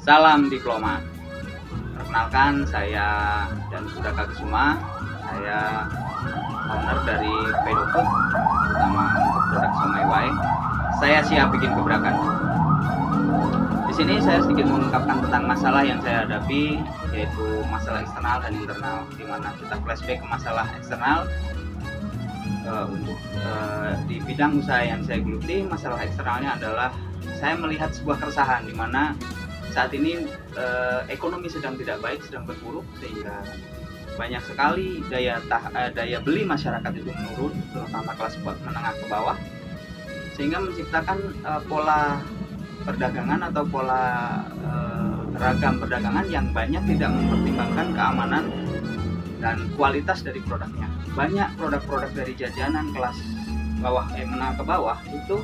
Salam diplomat. Perkenalkan, saya dan Sudaka Kusuma. Saya owner dari Pedofood, terutama untuk produk Siomay Wae. Saya siap bikin gebrakan. Di sini saya sedikit mengungkapkan tentang masalah yang saya hadapi, yaitu masalah eksternal dan internal. Di mana kita flashback ke masalah eksternal. Di bidang usaha yang saya geluti, masalah eksternalnya adalah saya melihat sebuah keresahan di mana saat ini ekonomi sedang tidak baik, sedang berburuk, sehingga banyak sekali daya beli masyarakat itu menurun, terutama kelas menengah ke bawah, sehingga menciptakan pola perdagangan atau pola ragam perdagangan yang banyak tidak mempertimbangkan keamanan dan kualitas dari produknya. Banyak produk-produk dari jajanan kelas menengah ke bawah itu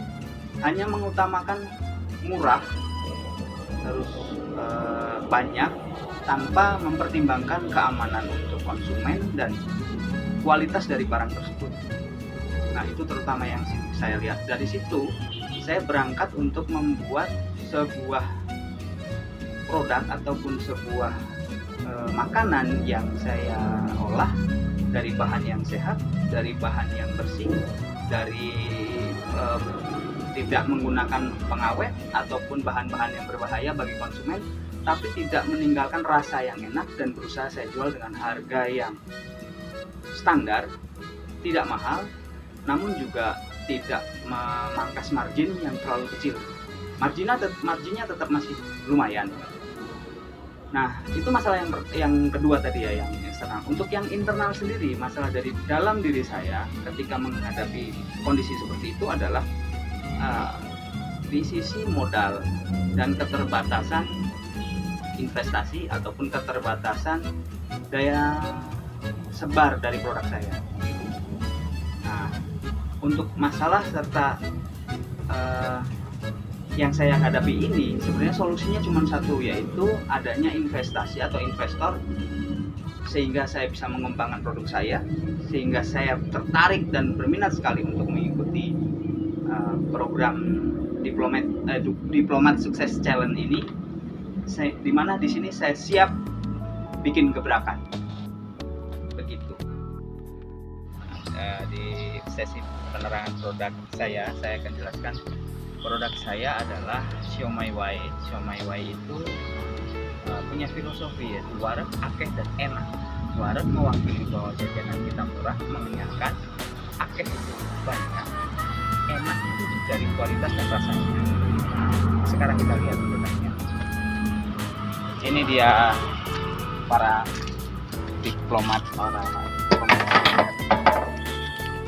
hanya mengutamakan murah, terus banyak, tanpa mempertimbangkan keamanan untuk konsumen dan kualitas dari barang tersebut. Nah, itu terutama yang saya lihat. Dari situ saya berangkat untuk membuat sebuah produk ataupun sebuah makanan yang saya olah dari bahan yang sehat, dari bahan yang bersih, dari tidak menggunakan pengawet ataupun bahan-bahan yang berbahaya bagi konsumen, tapi tidak meninggalkan rasa yang enak, dan berusaha saya jual dengan harga yang standar, tidak mahal, namun juga tidak memangkas margin yang terlalu kecil. Marginnya tetap masih lumayan. Nah, itu masalah yang kedua tadi ya, yang eksternal. Untuk yang internal sendiri, masalah dari dalam diri saya ketika menghadapi kondisi seperti itu adalah di sisi modal dan keterbatasan investasi ataupun keterbatasan daya sebar dari produk saya. Nah, untuk masalah serta yang saya hadapi ini, sebenarnya solusinya cuma satu, yaitu adanya investasi atau investor, sehingga saya bisa mengembangkan produk saya, sehingga saya tertarik dan berminat sekali untuk mengikuti program Diplomat Sukses Challenge ini. Di mana di sini saya siap bikin gebrakan. Begitu. Di sesi penerangan produk saya akan jelaskan. Produk saya adalah Siomay Wae. Siomay Wae itu punya filosofi, yaitu wareg, akeh, dan enak. Wareg mewakili bahwa jajanan kita murah, mengenyangkan. Akeh itu banyak. Enak itu dari kualitas dan rasanya. Sekarang kita lihat produknya. Ini dia para diplomat,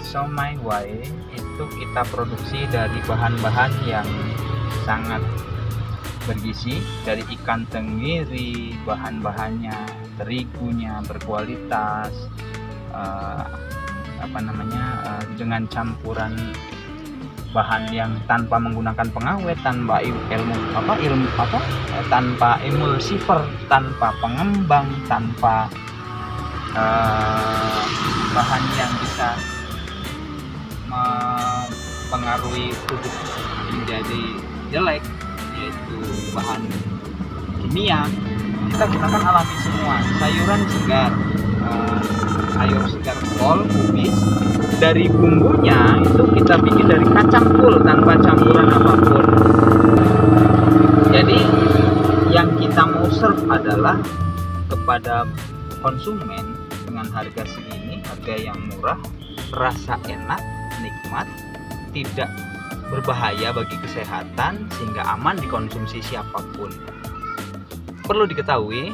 Siomay Wae itu kita produksi dari bahan-bahan yang sangat bergizi, dari ikan tenggiri, bahan-bahannya, terigunya berkualitas, dengan campuran bahan yang tanpa menggunakan pengawet, tanpa tanpa emulsifer, tanpa pengembang, tanpa bahan yang bisa mempengaruhi tubuh menjadi jelek, yaitu bahan kimia. Kita gunakan alami semua, sayuran segar, sayur segar kol, kubis. Dari bumbunya itu kita bikin dari kacang full tanpa campuran apapun. Jadi yang kita mau serve adalah kepada konsumen dengan harga segini, harga yang murah, rasa enak, nikmat, tidak berbahaya bagi kesehatan, sehingga aman dikonsumsi siapapun. Perlu diketahui,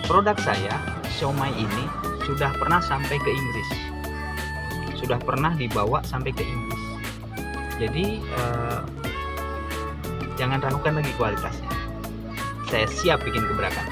produk saya, Siomay ini, sudah pernah sampai ke Inggris, sudah pernah dibawa sampai ke Inggris. Jadi jangan ragukan lagi kualitasnya. Saya siap bikin gebrakan.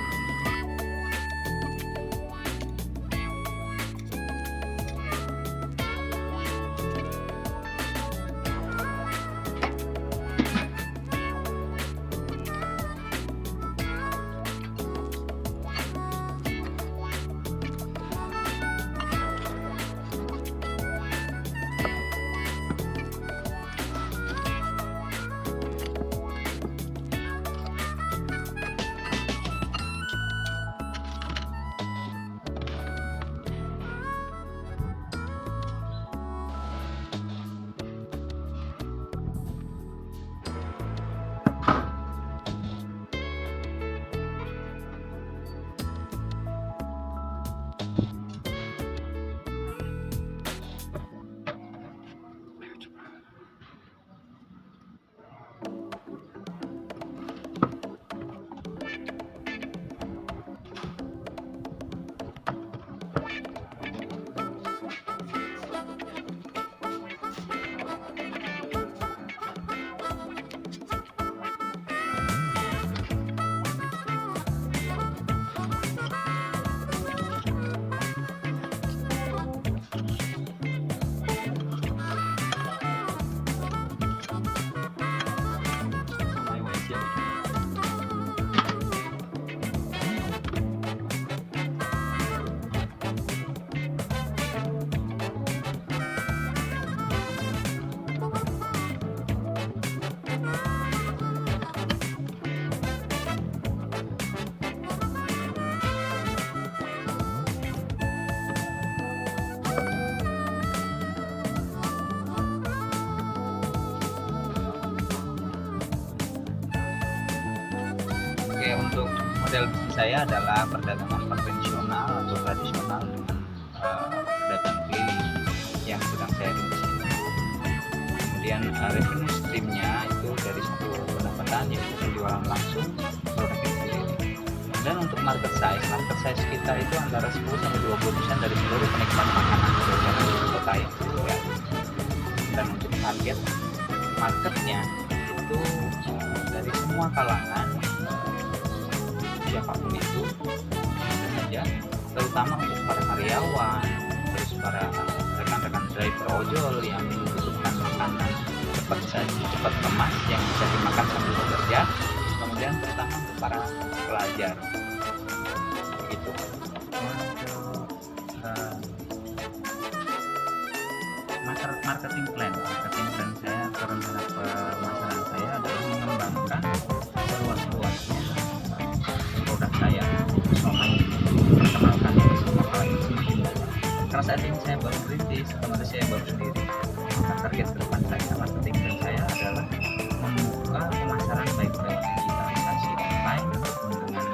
untuk model bisnis saya adalah perdagangan konvensional atau tradisional dengan pedagang keliling yang sedang saya rintis. Kemudian revenue streamnya itu dari satu pendapatan yaitu penjualan langsung produk itu sendiri. Dan untuk market size kita itu antara 10-20% dari seluruh penikmat makanan jajanan di kota yang juga. Dan untuk target marketnya itu dari semua kalangan, siapapun itu bisa saja, terutama untuk para karyawan, terus para rekan-rekan driver ojol yang membutuhkan makanan cepat kemas yang bisa dimakan sambil bekerja. Kemudian terutama untuk para pelajar begitu. Untuk marketing plan saya atau rencana pemasaran saya adalah mengembangkan seluas-luasnya produk saya, memperkenalkan di semua kalangan semakin banyak. Karena saat ini saya baru merintis, otomatis saya baru sendiri. Target ke depan saya marketing plan saya adalah membuka pemasaran baik lewat digitalisasi online ataupun dengan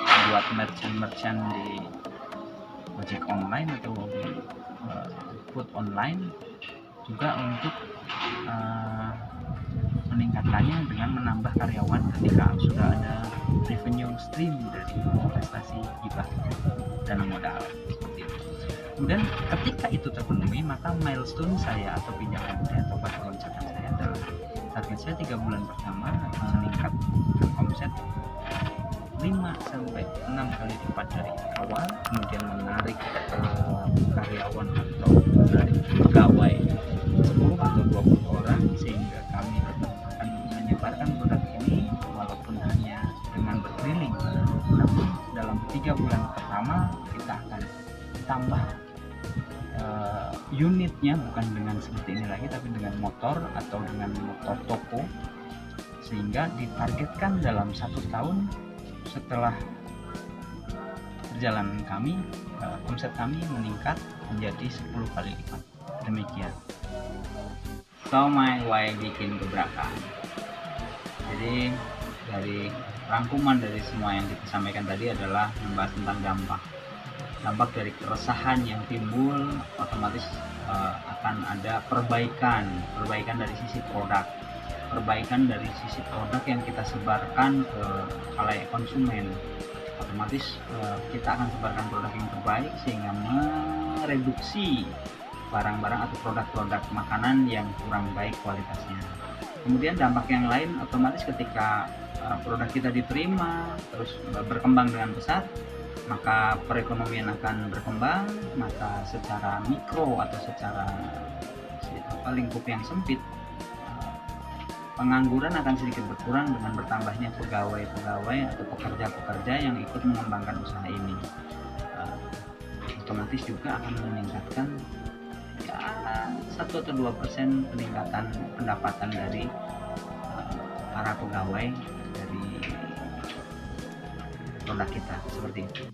membuat merchant di ojek online atau food online, juga untuk meningkatkannya dengan menambah karyawan ketika sudah ada revenue stream dari investasi hibah dana modal seperti itu. Kemudian ketika itu terpenuhi, maka milestone saya atau pijakan saya atau batu loncatan saya adalah target saya 3 bulan pertama akan meningkatkan omset 5-6 kali lipat dari awal, kemudian menarik karyawan atau menarik pegawai 10 atau 20 orang, sehingga kami akan menyebarkan produk ini walaupun hanya dengan berkeliling. Namun dalam 3 bulan pertama kita akan tambah unitnya, bukan dengan seperti ini lagi tapi dengan motor atau dengan motor toko, sehingga ditargetkan dalam 1 tahun setelah perjalanan kami, omset kami meningkat menjadi 10 kali lipat. Demikian. So my why bikin gebrakan. Jadi dari rangkuman dari semua yang kita sampaikan tadi adalah membahas tentang dampak dari keresahan yang timbul. Otomatis akan ada perbaikan dari sisi produk, perbaikan dari sisi produk yang kita sebarkan ke khalayak konsumen. Otomatis kita akan sebarkan produk yang terbaik sehingga mereduksi barang-barang atau produk-produk makanan yang kurang baik kualitasnya. Kemudian dampak yang lain, otomatis ketika produk kita diterima terus berkembang dengan pesat, maka perekonomian akan berkembang, maka secara mikro atau secara lingkup yang sempit, pengangguran akan sedikit berkurang dengan bertambahnya pegawai-pegawai atau pekerja-pekerja yang ikut mengembangkan usaha ini. Otomatis juga akan meningkatkan 1 atau 2% peningkatan pendapatan dari para pegawai dari produk kita, seperti itu.